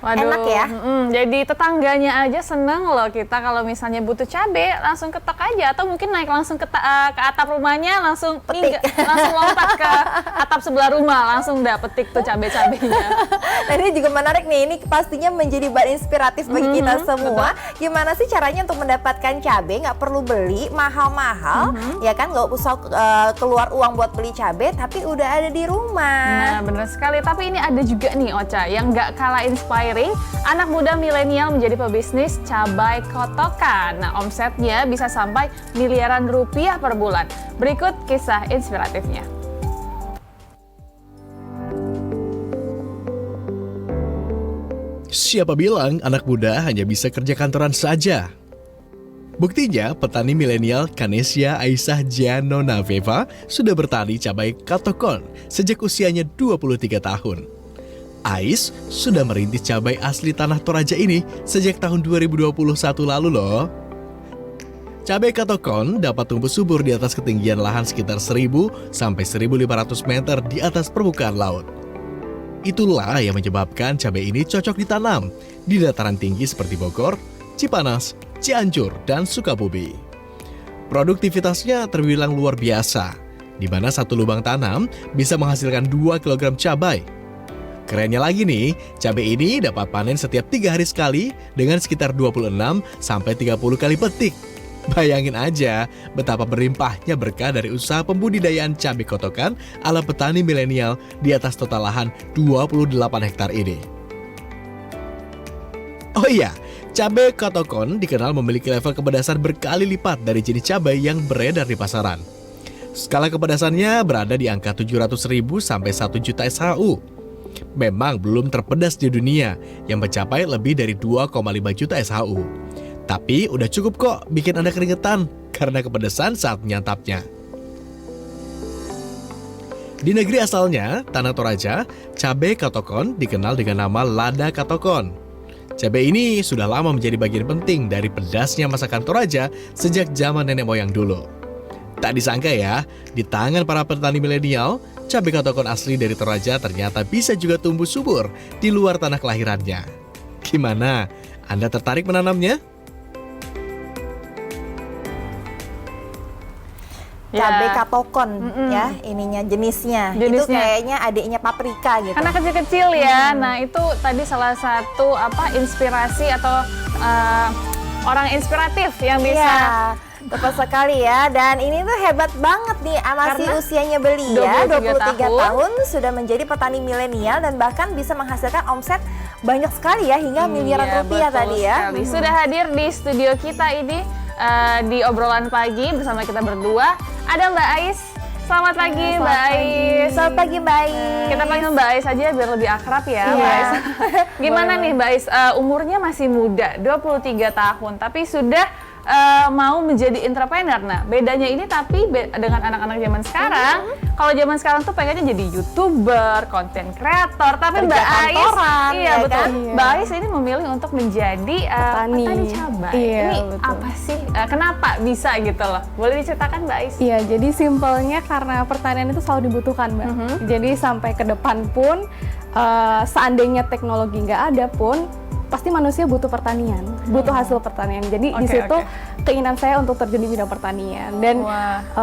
Enak ya. Jadi tetangganya aja seneng loh kita kalau misalnya butuh cabai langsung ketok aja, atau mungkin naik langsung ke atap rumahnya langsung langsung lompat ke atap sebelah rumah langsung petik tuh cabai-cabainya. Dan ini juga menarik nih, ini pastinya menjadi bahan inspiratif bagi kita semua. Betul. Gimana sih caranya untuk mendapatkan cabai? Nggak perlu beli mahal-mahal, ya kan? Nggak usah keluar uang buat beli cabai, tapi udah ada di rumah. Nah, benar sekali. Tapi ini ada juga nih Ocha yang nggak kalah inspiring, anak muda milenial menjadi pebisnis cabai kotokan. Nah, omsetnya bisa sampai miliaran rupiah per bulan. Berikut kisah inspiratifnya. Siapa bilang anak muda hanya bisa kerja kantoran saja? Buktinya, petani milenial Kanesia Aisyah Janonaveva sudah bertani cabai katokon sejak usianya 23 tahun. Ais sudah merintis cabai asli tanah Toraja ini sejak tahun 2021 lalu loh. Cabai katokon dapat tumbuh subur di atas ketinggian lahan sekitar 1000 sampai 1500 meter di atas permukaan laut. Itulah yang menyebabkan cabai ini cocok ditanam di dataran tinggi seperti Bogor, Cipanas, Cianjur, dan Sukabumi. Produktivitasnya terbilang luar biasa, di mana satu lubang tanam bisa menghasilkan 2 kg cabai. Kerennya lagi nih, cabai ini dapat panen setiap 3 hari sekali dengan sekitar 26 sampai 30 kali petik. Bayangin aja betapa berlimpahnya berkah dari usaha pembudidayaan cabai kotokan ala petani milenial di atas total lahan 28 hektar ini. Oh iya, cabai katokon dikenal memiliki level kepedasan berkali lipat dari jenis cabai yang beredar di pasaran. Skala kepedasannya berada di angka 700.000 sampai 1 juta SHU. Memang belum terpedas di dunia yang mencapai lebih dari 2,5 juta SHU. Tapi udah cukup kok bikin Anda keringetan karena kepedesan saat menyantapnya. Di negeri asalnya, Tanah Toraja, cabai katokon dikenal dengan nama lada katokon. Cabai ini sudah lama menjadi bagian penting dari pedasnya masakan Toraja sejak zaman nenek moyang dulu. Tak disangka ya, di tangan para petani milenial, cabai katokon asli dari Toraja ternyata bisa juga tumbuh subur di luar tanah kelahirannya. Gimana? Anda tertarik menanamnya? Cabai katokon ya, ininya jenisnya. Itu kayaknya adiknya paprika gitu. Karena kecil-kecil ya. Nah, itu tadi salah satu inspirasi atau orang inspiratif yang bisa. Tepat sekali ya, dan ini tuh hebat banget nih, masih usianya belia, 23 tahun, sudah menjadi petani milenial dan bahkan bisa menghasilkan omset banyak sekali ya, hingga miliaran rupiah tadi ya. Sudah hadir di studio kita ini di obrolan pagi bersama kita berdua, ada Mbak Ais. Selamat pagi Mbak Ais. Selamat pagi Mbak Ais. Kita panggil Mbak Ais aja biar lebih akrab ya Mbak Ais. Gimana nih Mbak Ais, umurnya masih muda, 23 tahun, tapi sudah mau menjadi entrepreneur. Nah, bedanya ini tapi dengan anak-anak zaman sekarang, kalau zaman sekarang tuh pengennya jadi YouTuber, content creator, tapi Mbak Ais, iya betul. Kan? Mbak Ais ini memilih untuk menjadi petani cabai. Ini betul. Apa sih? Kenapa bisa gitu loh? Boleh diceritakan Mbak Ais? Iya, jadi simpelnya karena pertanian itu selalu dibutuhkan Mbak. Jadi sampai ke depan pun, seandainya teknologi nggak ada pun, pasti manusia butuh pertanian, butuh hasil pertanian. Jadi di situ keinginan saya untuk terjun di bidang pertanian. Dan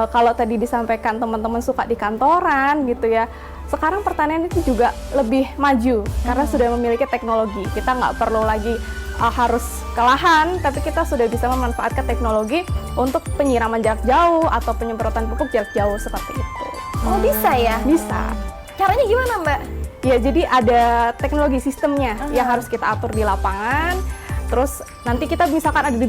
kalau tadi disampaikan teman-teman suka di kantoran gitu ya, sekarang pertanian itu juga lebih maju karena sudah memiliki teknologi. Kita nggak perlu lagi harus ke lahan, tapi kita sudah bisa memanfaatkan teknologi untuk penyiraman jarak jauh atau penyemprotan pupuk jarak jauh seperti itu. Oh bisa ya? Bisa. Caranya gimana Mbak? Ya, jadi ada teknologi sistemnya yang harus kita atur di lapangan. Terus nanti kita misalkan ada di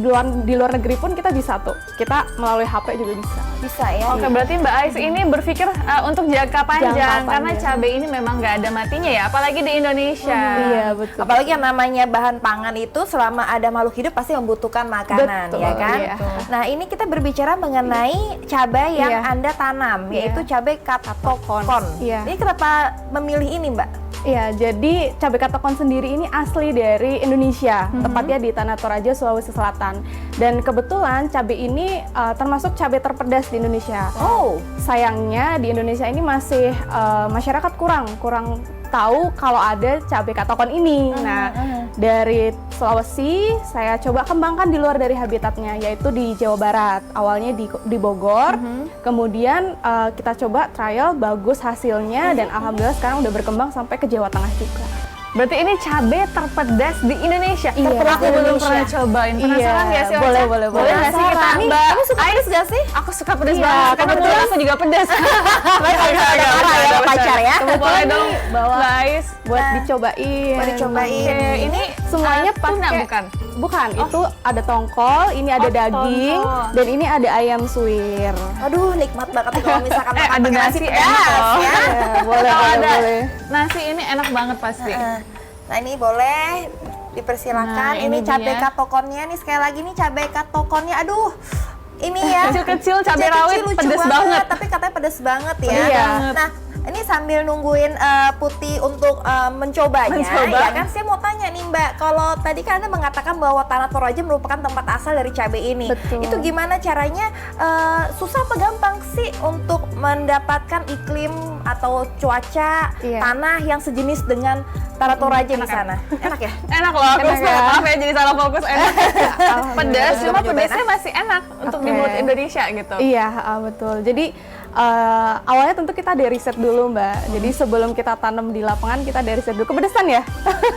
luar negeri pun kita bisa tuh. Kita melalui HP juga bisa. Bisa ya. Oke, berarti Mbak Ais ini berpikir untuk jangka panjang, karena cabai ini memang nggak ada matinya ya, apalagi di Indonesia. Iya, betul. Apalagi yang namanya bahan pangan itu selama ada makhluk hidup pasti membutuhkan makanan, ya kan? Iya. Nah, ini kita berbicara mengenai cabai yang Anda tanam, yaitu cabai katokon. Iya. Ini kenapa memilih ini, Mbak? Iya, jadi cabai katokon sendiri ini asli dari Indonesia, tepatnya di Tanah Toraja, Sulawesi Selatan. Dan kebetulan cabai ini termasuk cabai terpedas di Indonesia. Oh, sayangnya di Indonesia ini masih masyarakat kurang tahu kalau ada cabai katokon ini. Nah, dari Sulawesi saya coba kembangkan di luar dari habitatnya, yaitu di Jawa Barat. Awalnya di Bogor, kemudian kita coba trial, bagus hasilnya, dan alhamdulillah sekarang udah berkembang sampai ke Jawa Tengah juga. Berarti ini cabai terpedas di Indonesia. Iya, Aku di belum Indonesia. pernah cobain. Penasaran nggak sih? Boleh, Ocha? boleh, Boleh nggak sih kita, Penasaran. Mbak? Kamu suka pedas gak sih? Aku suka pedas Iya, banget. Karena kebetulan kebetulan aku juga pedas. Ada pacar ya? Boleh dong, Bawa. guys. Buat Nah, dicobain. buat dicobain. Oke, ini Semuanya tuna pakai- bukan? Bukan, itu ada tongkol, ini ada daging, tongkol. dan ini ada ayam suwir. Aduh, nikmat banget nih kalau misalkan makan ada pakai nasi pedas, enak loh. ya. Ya, boleh, Kalau boleh, ada boleh. nasi ini enak banget pasti. Nah ini boleh dipersilakan. Nah, ini ini cabai dia. katokonnya nih, sekali lagi nih cabai katokonnya. Aduh, ini ya Kecil-kecil cabai rawit lucu pedes banget. tapi katanya pedes banget ya. Pedes banget. Nah ini sambil nungguin Putih untuk mencobanya, Mencoba. ya kan? Saya mau tanya nih Mbak, kalau tadi kan Anda mengatakan bahwa Tanah Toraja merupakan tempat asal dari cabai ini. Betul. Itu gimana caranya? Susah apa gampang sih untuk mendapatkan iklim atau cuaca Iya. tanah yang sejenis dengan Tanah Toraja di sana? Enak ya? Enak loh, aku Enak ya? maaf ya jadi salah fokus. Enak. Pedas, Juga cuma nyobain, pedasnya masih enak untuk di Oke. mulut Indonesia gitu. Iya, betul. Jadi awalnya tentu kita ada riset dulu, Mbak. Jadi sebelum kita tanam di lapangan, kita ada riset dulu. Kepedesan ya?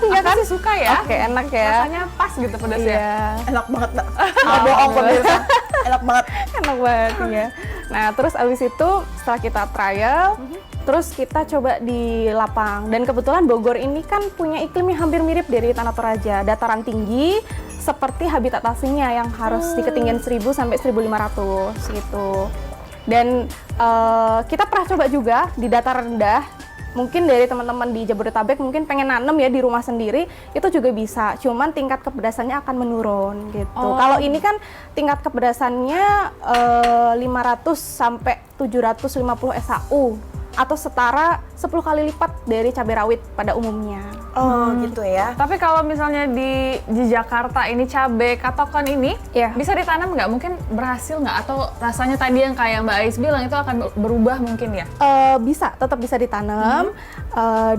Iya Aku sih suka ya. Oke, enak ya. Rasanya pas gitu pedasnya. Iya. Enak banget Mbak. Nggak bohong pemirsa. Enak banget. Enak banget ya. Nah, terus abis itu setelah kita trial, terus kita coba di lapang. Dan kebetulan Bogor ini kan punya iklim yang hampir mirip dari Tanah Toraja, dataran tinggi seperti habitat aslinya yang harus di ketinggian 1000 sampai 1500 gitu. Dan kita pernah coba juga di dataran rendah. Mungkin dari teman-teman di Jabodetabek mungkin pengen nanem ya di rumah sendiri, itu juga bisa. Cuman tingkat kepedasannya akan menurun gitu. Oh. Kalau ini kan tingkat kepedasannya 500 sampai 750 SAU atau setara 10 kali lipat dari cabai rawit pada umumnya. Oh gitu ya. Tapi kalau misalnya di Jakarta ini cabai katokon ini Iya. bisa ditanam nggak? Mungkin berhasil nggak? Atau rasanya tadi yang kayak Mbak Ais bilang itu akan berubah mungkin ya? Bisa, tetap bisa ditanam.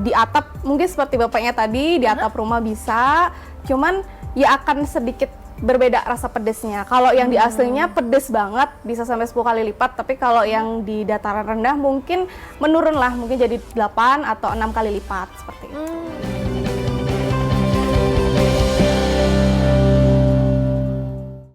Di atap, mungkin seperti bapaknya tadi, di atap rumah bisa. Cuman ya akan sedikit berbeda rasa pedesnya. Kalau yang di aslinya pedes banget, bisa sampai 10 kali lipat. Tapi kalau yang di dataran rendah mungkin menurun lah, mungkin jadi 8 atau 6 kali lipat seperti itu.